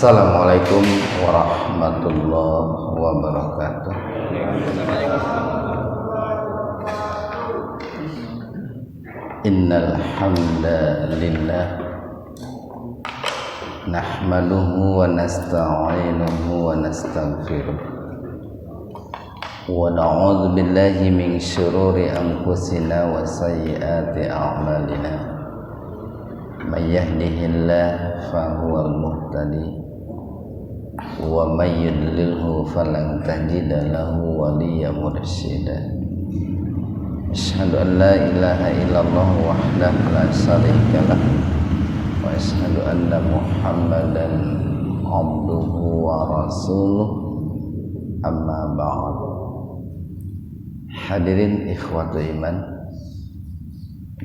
Assalamualaikum warahmatullahi wabarakatuh. Innal hamdalillah nahmaduhu wa nasta'inuhu wa nastaghfiruh wa na'udzu billahi min syururi anfusina wa sayyiati a'malina. May yahdihillahu fahuwal muhtadi wa may yudlilhu falan tajida lahu waliyyan mursyida. Asyhadu an la ilaha illallah wahdahu la syarika lah wa asyhadu anna Muhammadan abduhu wa rasuluh, amma ba'd. Hadirin ikhwatu iman,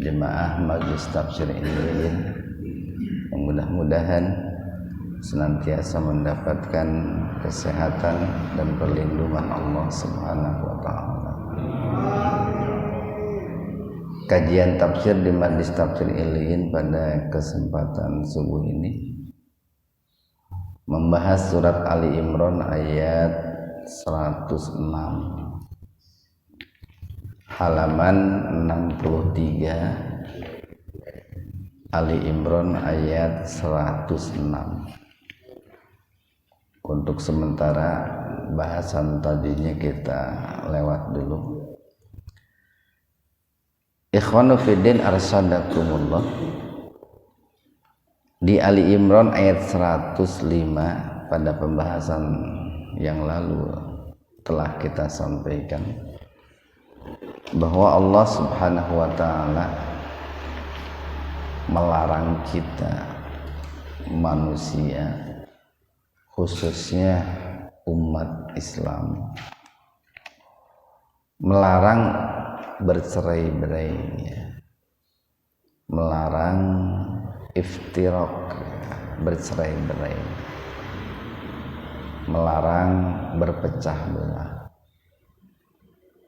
jemaah Majelis Tafsir Ilmiyin yang mudah-mudahan senantiasa mendapatkan kesehatan dan perlindungan Allah Subhanahu wa taala. Kajian tafsir di Majelis Tafsir Ilmiyin pada kesempatan subuh ini membahas surat Ali Imran ayat 106, halaman 63. Ali Imran ayat 106. Untuk sementara bahasan tadinya kita lewat dulu. Ikhwanu fiddin arsadakumullah. Di Ali Imran ayat 105 pada pembahasan yang lalu telah kita sampaikan bahwa Allah Subhanahu wa taala melarang kita manusia, khususnya umat Islam, melarang bercerai-berai, melarang iftirak, bercerai-berai, melarang berpecah belah,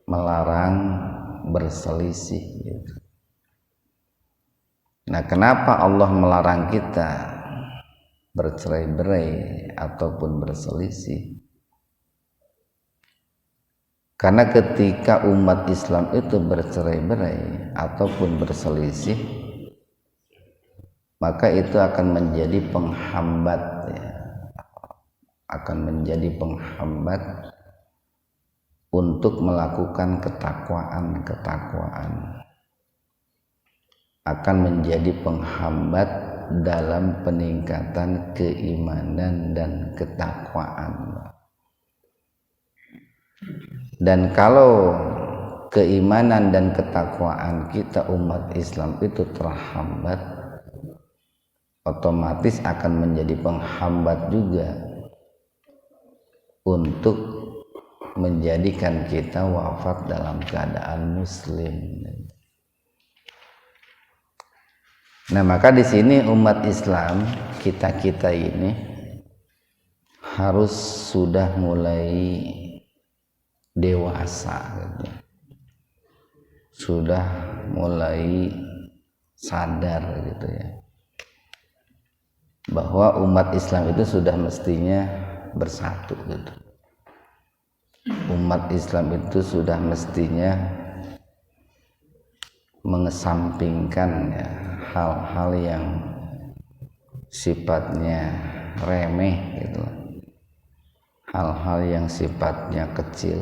melarang berselisih gitu. Nah, kenapa Allah melarang kita bercerai-berai ataupun berselisih? Karena ketika umat Islam itu bercerai-berai ataupun berselisih, maka itu akan menjadi penghambat, akan menjadi penghambat untuk melakukan ketakwaan, akan menjadi penghambat dalam peningkatan keimanan dan ketakwaan. Dan kalau keimanan dan ketakwaan kita umat Islam itu terhambat, otomatis akan menjadi penghambat juga untuk menjadikan kita wafat dalam keadaan muslim. Nah, maka di sini umat Islam kita ini harus sudah mulai dewasa, gitu. Sudah mulai sadar gitu ya, bahwa umat Islam itu sudah mestinya bersatu gitu. Umat Islam itu sudah mestinya mengesampingkan ya, hal-hal yang sifatnya remeh gitu, hal-hal yang sifatnya kecil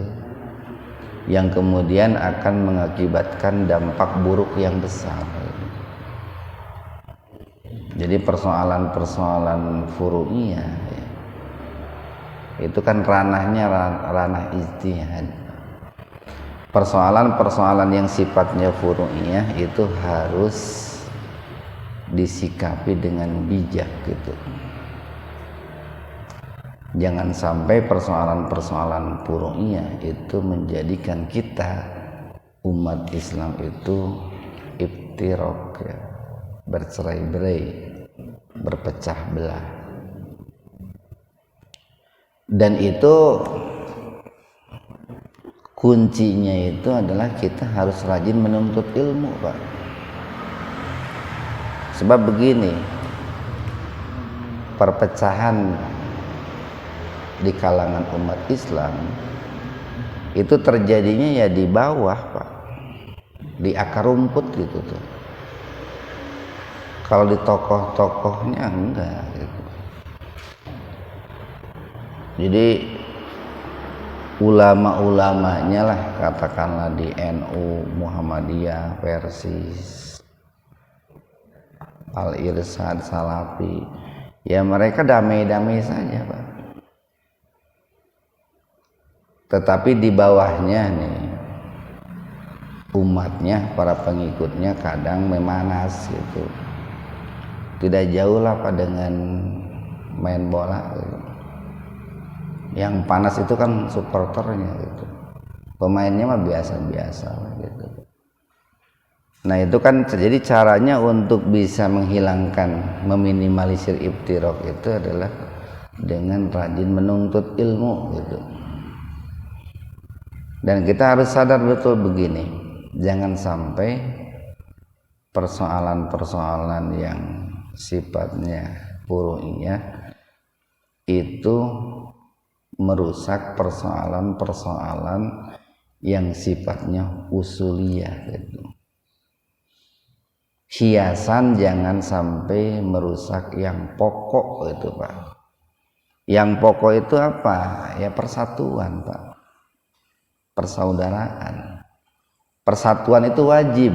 yang kemudian akan mengakibatkan dampak buruk yang besar. Jadi persoalan-persoalan furu'iyah ya, itu kan ranahnya ranah ijtihad. Persoalan-persoalan yang sifatnya furu'iyah itu harus disikapi dengan bijak gitu. Jangan sampai persoalan-persoalan furu'iyah itu menjadikan kita umat Islam itu iftirak ya, bercerai-berai, berpecah belah. Dan itu kuncinya itu adalah kita harus rajin menuntut ilmu, Pak. Sebab begini, perpecahan di kalangan umat Islam itu terjadinya ya di bawah, Pak, di akar rumput gitu tuh. Kalau di tokoh-tokohnya enggak gitu. Jadi ulama-ulamanya lah, katakanlah di NU, Muhammadiyah, Persis, Al-Irsyad, Salafi, ya mereka damai-damai saja, Pak. Tetapi di bawahnya nih, umatnya, para pengikutnya kadang memanas gitu. Tidak jauh lah Pak dengan main bola gitu. Yang panas itu kan supporternya gitu, pemainnya mah biasa-biasa gitu. Nah itu kan jadi caranya untuk bisa menghilangkan, meminimalisir iftiraq itu adalah dengan rajin menuntut ilmu gitu. Dan kita harus sadar betul begini, jangan sampai persoalan-persoalan yang sifatnya furu'iyah itu merusak persoalan-persoalan yang sifatnya usuliyah gitu. Hiasan jangan sampai merusak yang pokok itu, Pak. Yang pokok itu apa? Ya persatuan, Pak. Persaudaraan. Persatuan itu wajib.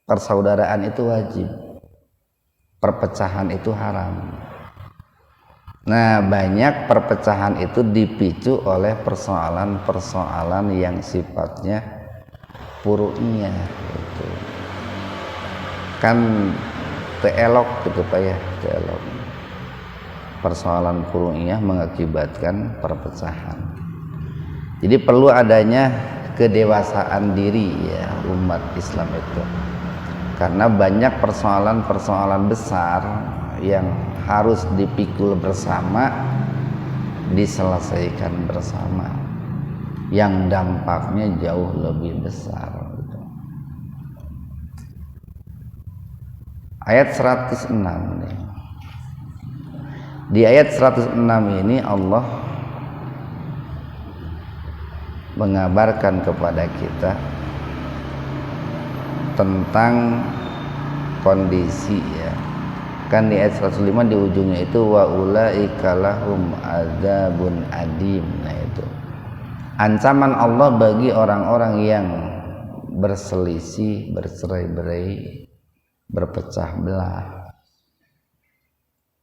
Persaudaraan itu wajib. Perpecahan itu haram. Nah, banyak perpecahan itu dipicu oleh persoalan-persoalan yang sifatnya furu'iyah gitu. Kan teelok gitu Pak ya, teelok. Persoalan furu'iyah mengakibatkan perpecahan. Jadi perlu adanya kedewasaan diri ya umat Islam itu. Karena banyak persoalan-persoalan besar yang harus dipikul bersama, diselesaikan bersama, yang dampaknya jauh lebih besar. Ayat 106 nih. Di ayat 106 ini Allah mengabarkan kepada kita tentang kondisi ya. Kan di ayat 105 di ujungnya itu wa ulaika lahum adzabun adim. Nah itu ancaman Allah bagi orang-orang yang berselisih, bercerai-berai, berpecah belah.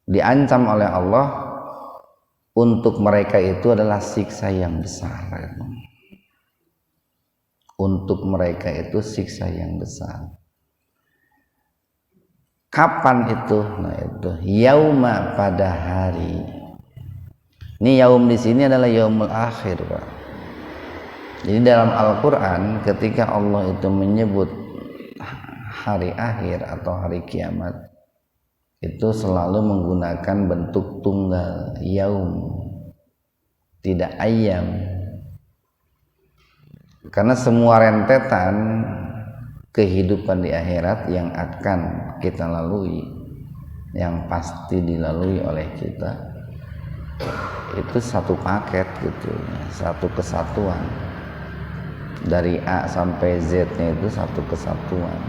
Diancam oleh Allah untuk mereka itu adalah siksa yang besar. Untuk mereka itu siksa yang besar. Kapan itu? Nah itu yauma, pada hari. Ini yaum di sini adalah yaumul akhir, Pak. Jadi dalam Al-Qur'an ketika Allah itu menyebut hari akhir atau hari kiamat itu selalu menggunakan bentuk tunggal, yaum, tidak ayam. Karena semua rentetan kehidupan di akhirat yang akan kita lalui, yang pasti dilalui oleh kita, itu satu paket gitu, satu kesatuan. Dari A sampai Z-nya itu satu kesatuan.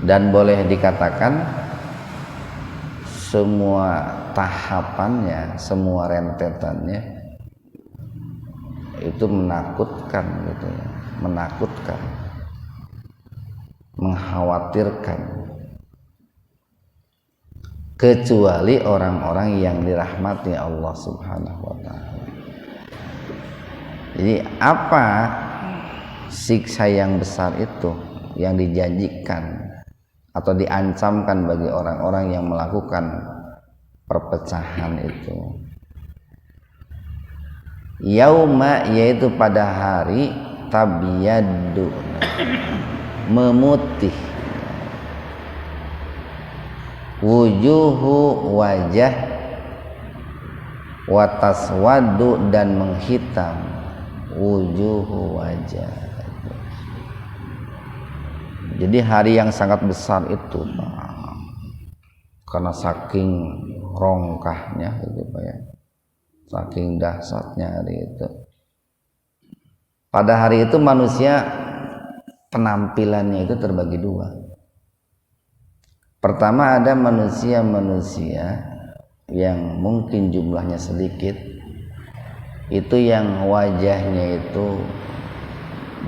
Dan boleh dikatakan semua tahapannya, semua rentetannya itu menakutkan gitu ya, menakutkan, mengkhawatirkan, kecuali orang-orang yang dirahmati Allah Subhanahu wa ta'ala. Jadi apa siksa yang besar itu yang dijanjikan atau diancamkan bagi orang-orang yang melakukan perpecahan itu? Yauma, yaitu pada hari tabyaddu, memutih, wujuhu, wajah, wataswadu, dan menghitam, wujuhu, wajah. Jadi hari yang sangat besar itu, karena saking rongkahnya gitu Pak ya. saking dahsyatnya hari itu. Pada hari itu manusia penampilannya itu terbagi dua. Pertama, ada manusia-manusia yang mungkin jumlahnya sedikit, itu yang wajahnya itu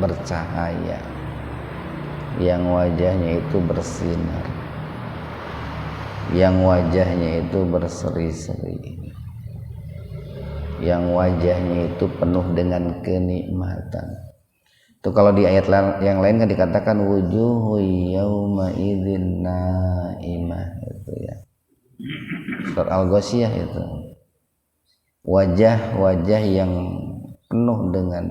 bercahaya, yang wajahnya itu bersinar, yang wajahnya itu berseri-seri, yang wajahnya itu penuh dengan kenikmatan. Itu kalau di ayat yang lain kan dikatakan wujuhu yauma idzin naimah, itu ya. Surat Al-Ghasyiyah itu. Wajah-wajah yang penuh dengan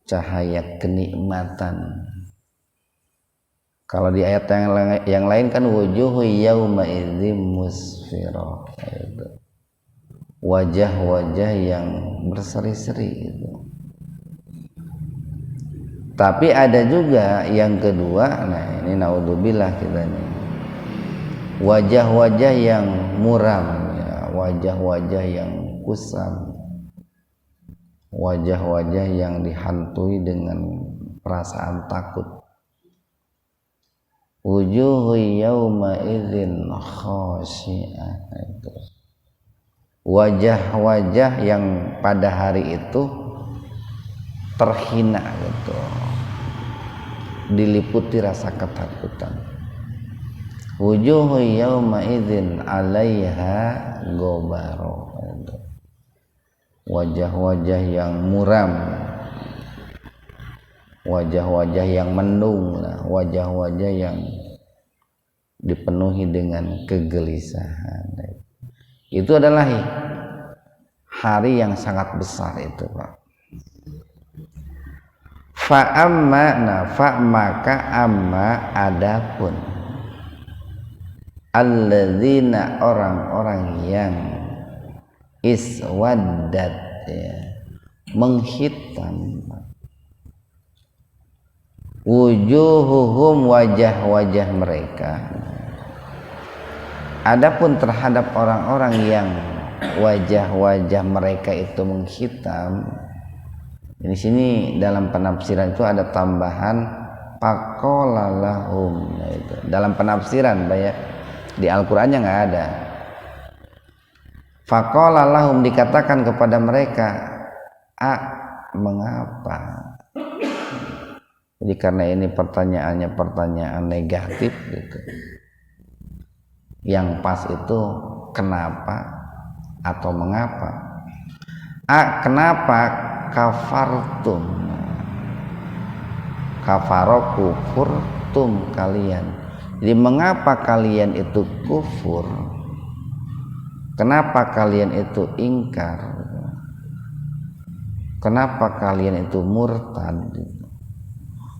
cahaya kenikmatan. Kalau di ayat yang lain kan wujuhu yauma idzin musfirah, itu. Wajah-wajah yang berseri-seri itu. Tapi ada juga yang kedua, nah ini naudzubillah kita nih, wajah-wajah yang muram, ya, wajah-wajah yang kusam, wajah-wajah yang dihantui dengan perasaan takut. Wujuhu yauma idzin khashi'ah, itu. Wajah-wajah yang pada hari itu terhina gitu, diliputi rasa ketakutan. Wujuhu yauma idzin 'alaiha ghabaro, wajah-wajah yang muram, wajah-wajah yang mendung, wajah-wajah yang dipenuhi dengan kegelisahan. Itu adalah hari yang sangat besar itu, Pak. Maka adapun alladzina, orang-orang yang iswaddat, ya, menghitam wujuhuhum, wajah-wajah mereka. Adapun terhadap orang-orang yang wajah-wajah mereka itu menghitam, di sini dalam penafsiran itu ada tambahan faqala lahum. Nah, itu dalam penafsiran banyak, di Al-Qur'annya nggak ada. Faqala lahum, dikatakan kepada mereka, mengapa? Jadi karena ini pertanyaannya pertanyaan negatif gitu. Yang pas itu kenapa atau mengapa? Kenapa kafartum, kafaro kufurtum kalian. Jadi mengapa kalian itu kufur? Kenapa kalian itu ingkar? Kenapa kalian itu murtad?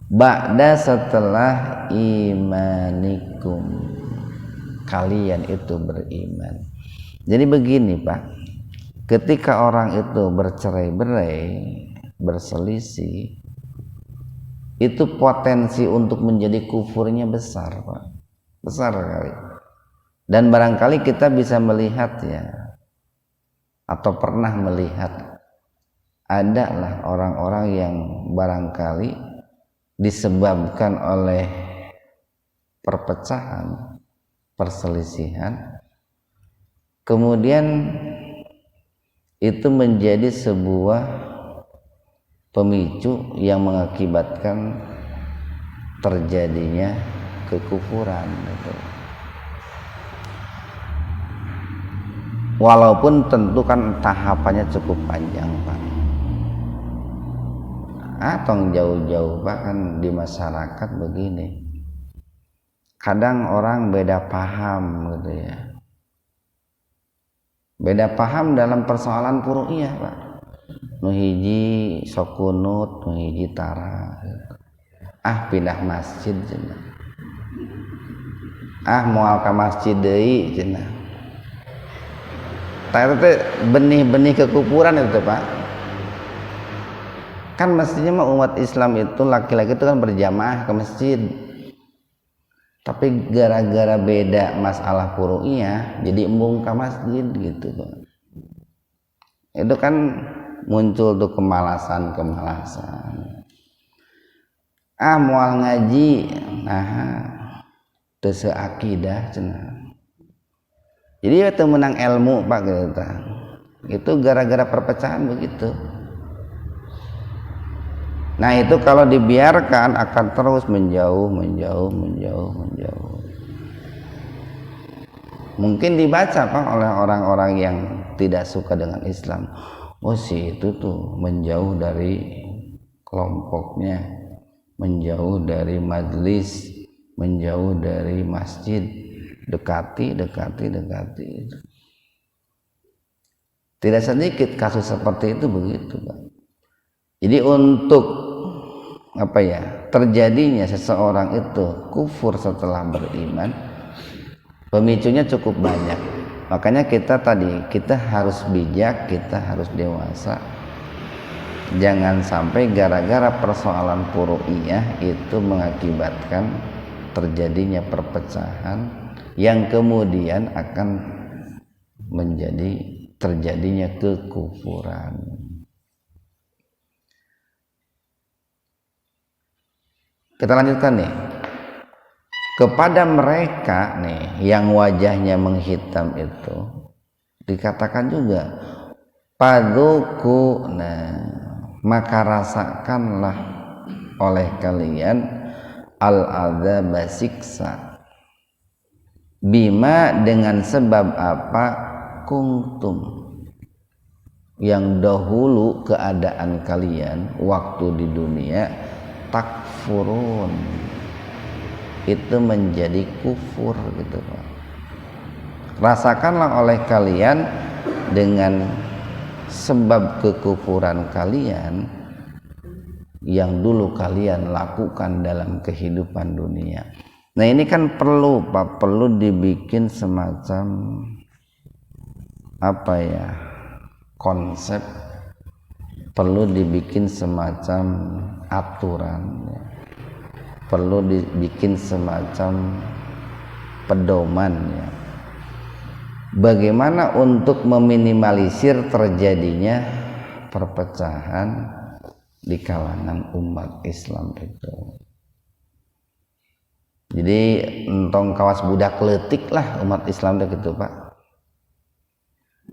Ba'da, setelah imanikum, kalian itu beriman. Jadi begini, Pak, ketika orang itu bercerai-berai, berselisih, itu potensi untuk menjadi kufurnya besar, Pak, besar sekali. Dan barangkali kita bisa melihat, ya, atau pernah melihat, adalah orang-orang yang barangkali disebabkan oleh perpecahan, perselisihan, kemudian itu menjadi sebuah pemicu yang mengakibatkan terjadinya kekufuran gitu. Walaupun tentu kan tahapannya cukup panjang, Pak. Atau jauh-jauh, bahkan di masyarakat begini, kadang orang beda paham gitu ya, beda paham dalam persoalan furu'iyah, Pak. Nuhiji sokunut, nuhiji tara, pindah masjid cenah, moal ka masjid deui cenah. Tah teh benih-benih kekufuran itu, Pak. Kan mestinya mah umat Islam itu laki-laki itu kan berjamaah ke masjid. Tapi gara-gara beda masalah furu'iyah jadi embung ke masjid gitu, Pak. Itu kan muncul tuh kemalasan. Moal ngaji, teu seakidah cenah. Jadi itu menang ilmu Pak gitu. Itu gara-gara perpecahan begitu. Nah itu kalau dibiarkan akan terus menjauh. Mungkin dibaca Pak oleh orang-orang yang tidak suka dengan Islam. Oh si itu tuh menjauh dari kelompoknya, menjauh dari majelis, menjauh dari masjid, dekati. Tidak sedikit kasus seperti itu begitu Pak. Jadi untuk terjadinya seseorang itu kufur setelah beriman, pemicunya cukup banyak. Makanya kita harus bijak, kita harus dewasa. Jangan sampai gara-gara persoalan furu'iyah itu mengakibatkan terjadinya perpecahan yang kemudian akan menjadi terjadinya kekufuran. Kita lanjutkan nih. Kepada mereka nih yang wajahnya menghitam itu dikatakan juga paduku, maka rasakanlah oleh kalian al-adzab siksa, bima dengan sebab apa kuntum yang dahulu keadaan kalian waktu di dunia takfurun itu menjadi kufur gitu Pak. Rasakanlah oleh kalian dengan sebab kekufuran kalian yang dulu kalian lakukan dalam kehidupan dunia. Nah ini kan perlu Pak, perlu dibikin semacam konsep, perlu dibikin semacam aturan, perlu dibikin semacam pedoman ya. Bagaimana untuk meminimalisir terjadinya perpecahan di kalangan umat Islam itu. Jadi entong kawas budak letik lah umat Islam deh gitu Pak.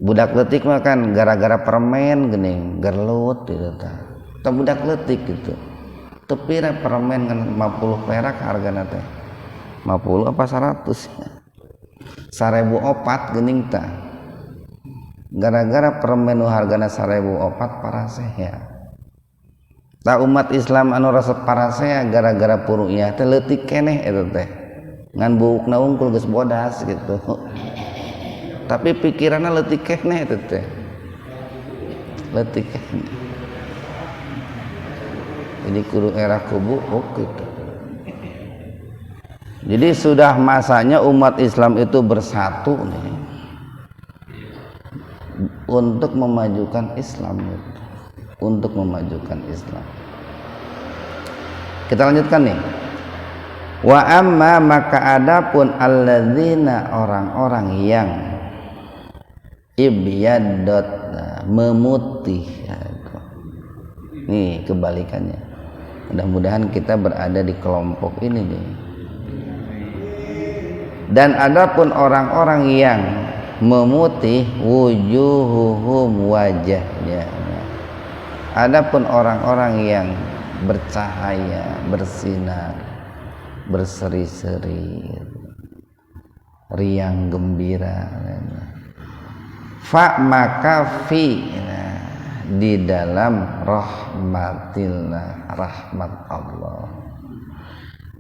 Budak letik mah kan gara-gara permen geuning gerlut gitu tah. Tah budak letik gitu. Tepira permen kan 50 perak hargana teh. 50 apa 100? 1004 geuning tah. Gara-gara permen nu hargana 1004 parasea. Tah umat Islam anu resep parasea gara-gara furu'iyah teh leutik keneh eta teh. Ngan buukna unggul geus bodas gitu. Tapi pikiranna leutik keneh eta teh. Leutik keneh. Jadi kudu era kubu gitu. Jadi sudah masanya umat Islam itu bersatu nih untuk memajukan Islam gitu. Untuk memajukan Islam. Kita lanjutkan nih. Wa amma maka adapun alladzina orang-orang yang ibyadot memutih. Nih kebalikannya. Mudah-mudahan kita berada di kelompok ini nih. Dan adapun orang-orang yang memutih wujuhuhum wajahnya. Adapun orang-orang yang bercahaya, bersinar, berseri-seri, riang gembira, fa maka fi di dalam rahmatillah, rahmat Allah.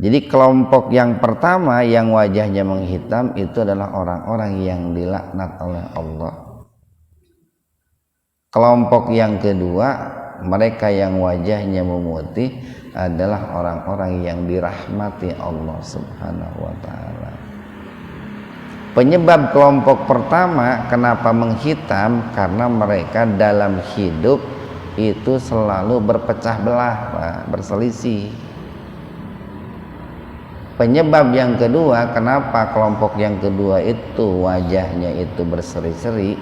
Jadi kelompok yang pertama yang wajahnya menghitam itu adalah orang-orang yang dilaknat oleh Allah. Kelompok yang kedua, mereka yang wajahnya memutih adalah orang-orang yang dirahmati Allah Subhanahu wa taala. Penyebab kelompok pertama kenapa menghitam karena mereka dalam hidup itu selalu berpecah belah, Pak, berselisih. Penyebab yang kedua kenapa kelompok yang kedua itu wajahnya itu berseri-seri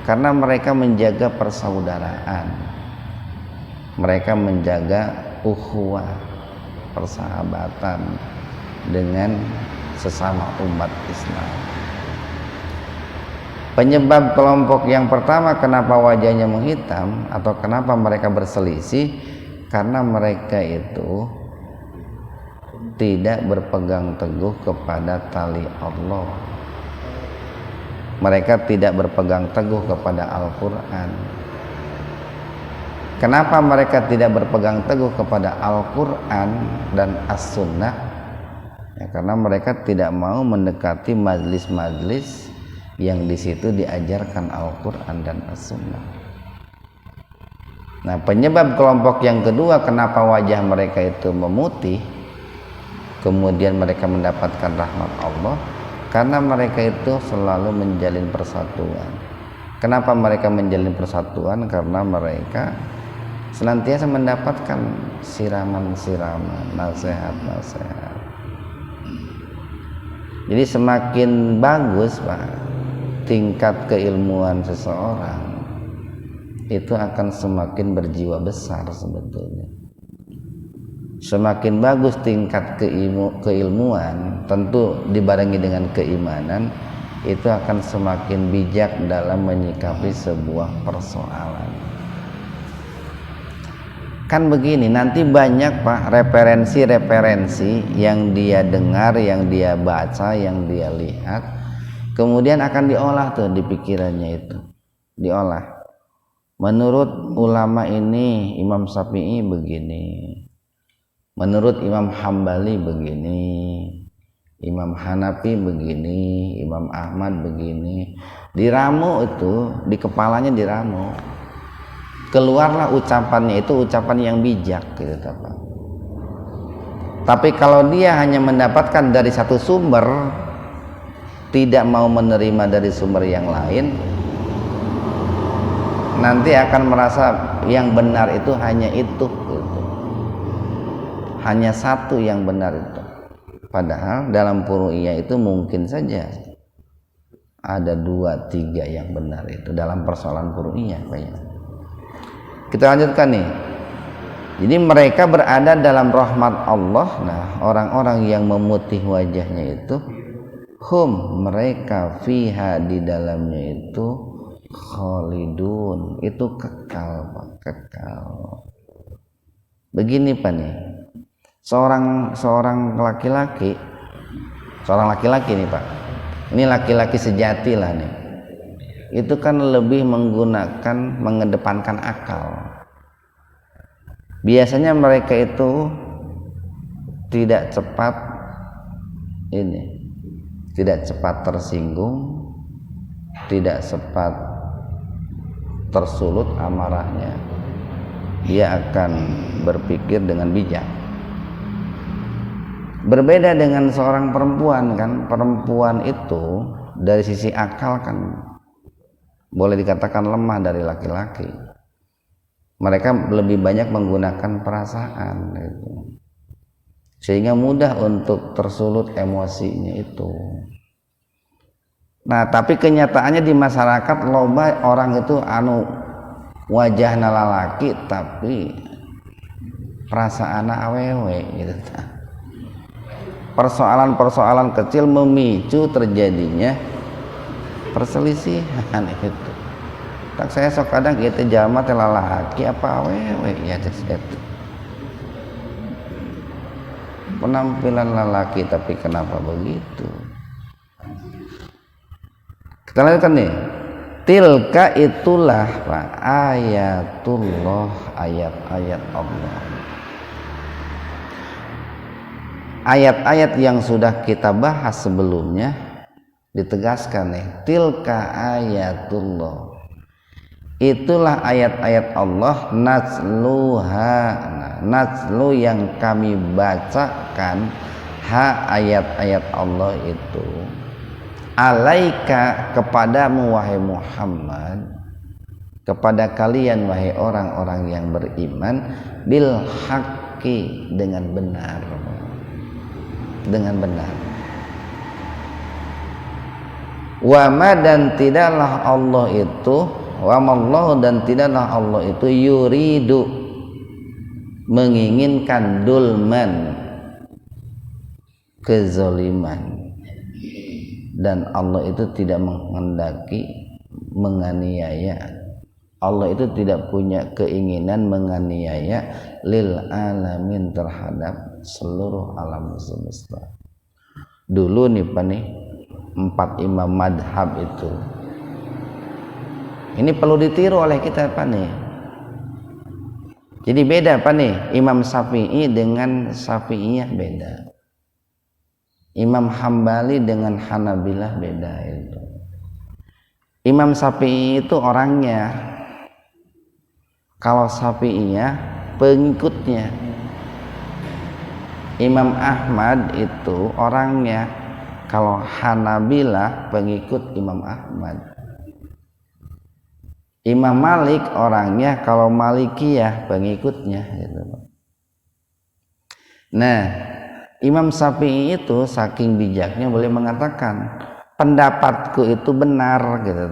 Karena mereka menjaga persaudaraan, mereka menjaga ukhuwah, persahabatan dengan sesama umat Islam. Penyebab kelompok yang pertama kenapa wajahnya menghitam atau kenapa mereka berselisih, karena mereka itu tidak berpegang teguh kepada tali Allah. Mereka tidak berpegang teguh kepada Al-Quran. Kenapa mereka tidak berpegang teguh kepada Al-Quran dan As-Sunnah? Ya, karena mereka tidak mau mendekati majlis-majlis yang di situ diajarkan Al-Quran dan As-Sunnah. Nah, penyebab kelompok yang kedua kenapa wajah mereka itu memutih, kemudian mereka mendapatkan rahmat Allah, karena mereka itu selalu menjalin persatuan. Kenapa mereka menjalin persatuan? Karena mereka senantiasa mendapatkan siraman-siraman, nasihat-nasihat. Jadi semakin bagus, Pak, tingkat keilmuan seseorang, itu akan semakin berjiwa besar sebetulnya. Semakin bagus tingkat keilmuan, tentu dibarengi dengan keimanan, itu akan semakin bijak dalam menyikapi sebuah persoalan. Kan begini, nanti banyak, Pak, referensi-referensi yang dia dengar, yang dia baca, yang dia lihat, kemudian akan diolah tuh di pikirannya itu, diolah. Menurut ulama ini Imam Syafi'i begini, menurut Imam Hambali begini, Imam Hanafi begini, Imam Ahmad begini. Diramu itu, di kepalanya diramu. Keluarlah ucapannya itu ucapan yang bijak gitu, Pak. Tapi kalau dia hanya mendapatkan dari satu sumber, tidak mau menerima dari sumber yang lain, nanti akan merasa yang benar itu hanya itu gitu. Hanya satu yang benar itu. Padahal dalam furu'iyah itu mungkin saja ada 2, 3 yang benar itu dalam persoalan furu'iyah. Kita lanjutkan nih. Jadi mereka berada dalam rahmat Allah. Nah, orang-orang yang memutih wajahnya itu, mereka fiha, di dalamnya itu khalidun, itu kekal, Pak, kekal. Begini, Pak, nih. Seorang laki-laki nih, Pak. Ini laki-laki sejati lah nih. Itu kan lebih mengedepankan akal. Biasanya mereka itu tidak cepat tersinggung, tidak cepat tersulut amarahnya. Dia akan berpikir dengan bijak. Berbeda dengan seorang perempuan, kan. Perempuan itu dari sisi akal kan boleh dikatakan lemah dari laki-laki. Mereka lebih banyak menggunakan perasaan gitu. Sehingga mudah untuk tersulut emosinya itu. Nah, tapi kenyataannya di masyarakat loba orang itu wajahna lalaki tapi perasaanna awewe gitu. Persoalan-persoalan kecil memicu terjadinya perselisihan itu. Tak saya sok kadang kita jalma teh lalaki apa awewe ya itu. Penampilan lalaki tapi kenapa begitu? Kita lanjutkan nih. Tilka itulah, Pak, ayatullah, ayat-ayat Allah. Ayat-ayat yang sudah kita bahas sebelumnya ditegaskan nih, tilka ayatullah. Itulah ayat-ayat Allah, natslu yang kami bacakan, ayat-ayat Allah itu alaika, kepadamu wahai Muhammad, kepada kalian wahai orang-orang yang beriman, bil haqqi, dengan benar. Wa ma dan tidaklah Allah itu, wa mallahu dan tidaklah Allah itu yuridu menginginkan dulman kezaliman, dan Allah itu tidak menghendaki menganiaya. Allah itu tidak punya keinginan menganiaya lil alamin terhadap seluruh alam semesta. Dulu nih Pak nih, 4 imam madhab itu ini perlu ditiru oleh kita Pak nih. Jadi beda Pak nih, Imam Syafi'i dengan Syafi'iyah beda, Imam Hambali dengan Hanabilah beda itu. Imam Syafi'i itu orangnya, kalau Syafi'iyah pengikutnya. Imam Ahmad itu orangnya, kalau Hanabilah pengikut Imam Ahmad. Imam Malik orangnya, kalau Malikiyah pengikutnya gitu. Nah, Imam Syafi'i itu saking bijaknya boleh mengatakan pendapatku itu benar gitu,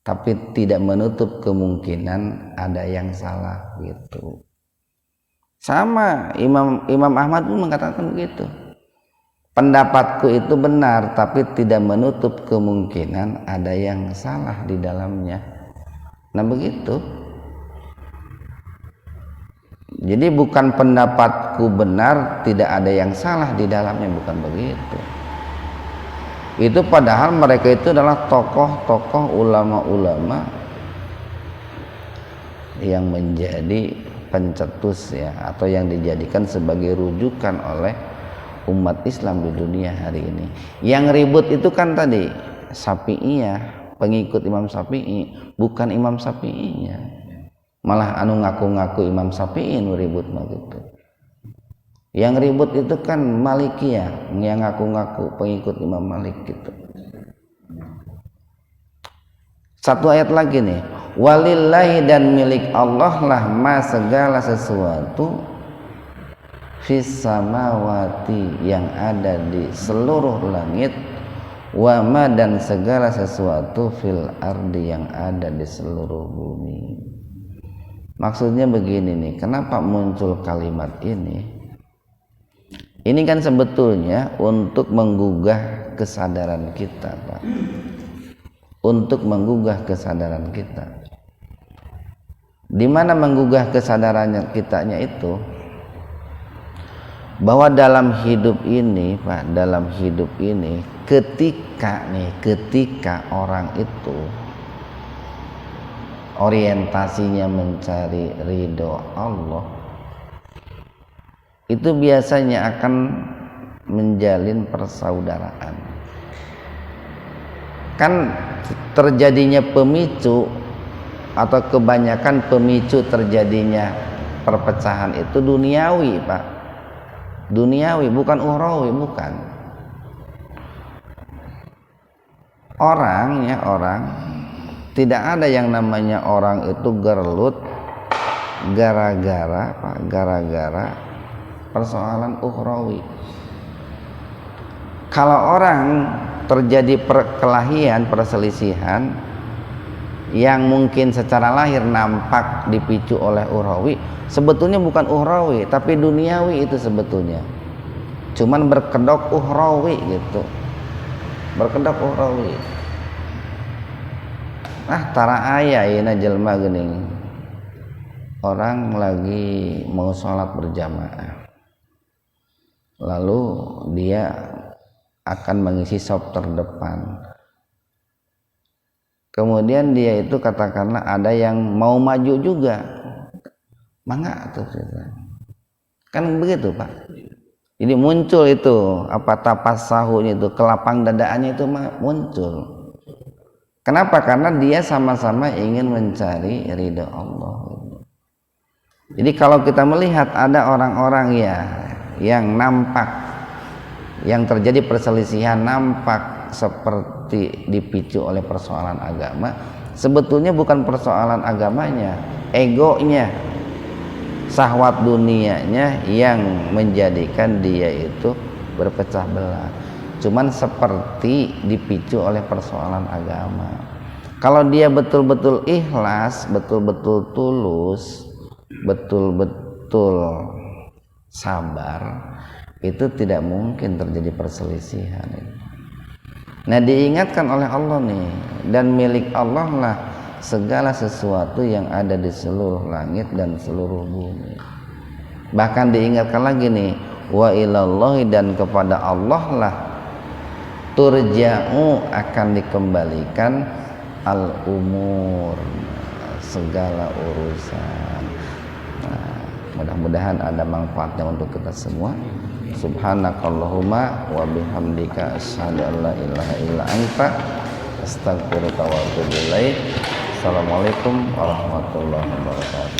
tapi tidak menutup kemungkinan ada yang salah gitu. Sama Imam Ahmad pun mengatakan begitu. Pendapatku itu benar, tapi tidak menutup kemungkinan ada yang salah di dalamnya. Nah begitu. Jadi bukan pendapatku benar, tidak ada yang salah di dalamnya, bukan begitu. Itu padahal mereka itu adalah tokoh-tokoh ulama-ulama yang menjadi pencetus ya, atau yang dijadikan sebagai rujukan oleh umat Islam di dunia hari ini. Yang ribut itu kan tadi Syafi'iyah, pengikut Imam Syafi'i, bukan Imam Syafi'inya. Malah anu ngaku-ngaku Imam Syafi'i nu ribut mah gitu. Yang ribut itu kan Malikiyah, yang ngaku-ngaku pengikut Imam Malik gitu. Satu ayat lagi nih, walillahi dan milik Allah lah ma segala sesuatu fis samawati yang ada di seluruh langit, wa ma dan segala sesuatu fil ardi yang ada di seluruh bumi. Maksudnya begini nih, kenapa muncul kalimat ini? Ini kan sebetulnya untuk menggugah kesadaran kita, Pak. Untuk menggugah kesadaran kita. Di mana menggugah kesadarannya kitanya itu? Bahwa dalam hidup ini Pak, dalam hidup ini ketika orang itu orientasinya mencari ridho Allah, itu biasanya akan menjalin persaudaraan. Kan terjadinya pemicu atau kebanyakan pemicu terjadinya perpecahan itu duniawi Pak, duniawi bukan ukhrawi, bukan. Orang tidak ada yang namanya orang itu gerlut gara-gara persoalan ukhrawi. Kalau orang terjadi perkelahian, perselisihan yang mungkin secara lahir nampak dipicu oleh ukhrawi, sebetulnya bukan ukhrawi tapi duniawi itu sebetulnya. Cuman berkedok ukhrawi gitu. Berkedok ukhrawi. Tara aya yeuna jelema geuning. Orang lagi mau sholat berjamaah. Lalu dia akan mengisi saf terdepan. Kemudian dia itu katakanlah ada yang mau maju juga. Mangga tuh. Kan begitu, Pak. Jadi muncul itu tapas sahunya itu, kelapang dadaannya itu muncul. Kenapa? Karena dia sama-sama ingin mencari ridha Allah. Jadi kalau kita melihat ada orang-orang yang nampak, yang terjadi perselisihan nampak seperti dipicu oleh persoalan agama, sebetulnya bukan persoalan agamanya, egonya, syahwat dunianya yang menjadikan dia itu berpecah belah. cuman seperti dipicu oleh persoalan agama. Kalau dia betul-betul ikhlas, betul-betul tulus, betul-betul sabar, itu tidak mungkin terjadi perselisihan. Nah, diingatkan oleh Allah nih, dan milik Allah lah segala sesuatu yang ada di seluruh langit dan seluruh bumi. Bahkan diingatkan lagi nih, wa ilallahi, dan kepada Allah lah turja'u, akan dikembalikan al umur, segala urusan. Nah, mudah-mudahan ada manfaatnya untuk kita semua. Subhanakallahumma wa bihamdika asyhadu an la ilaha illa anta astaghfiruka wa atubu ilaik. Assalamualaikum warahmatullahi wabarakatuh.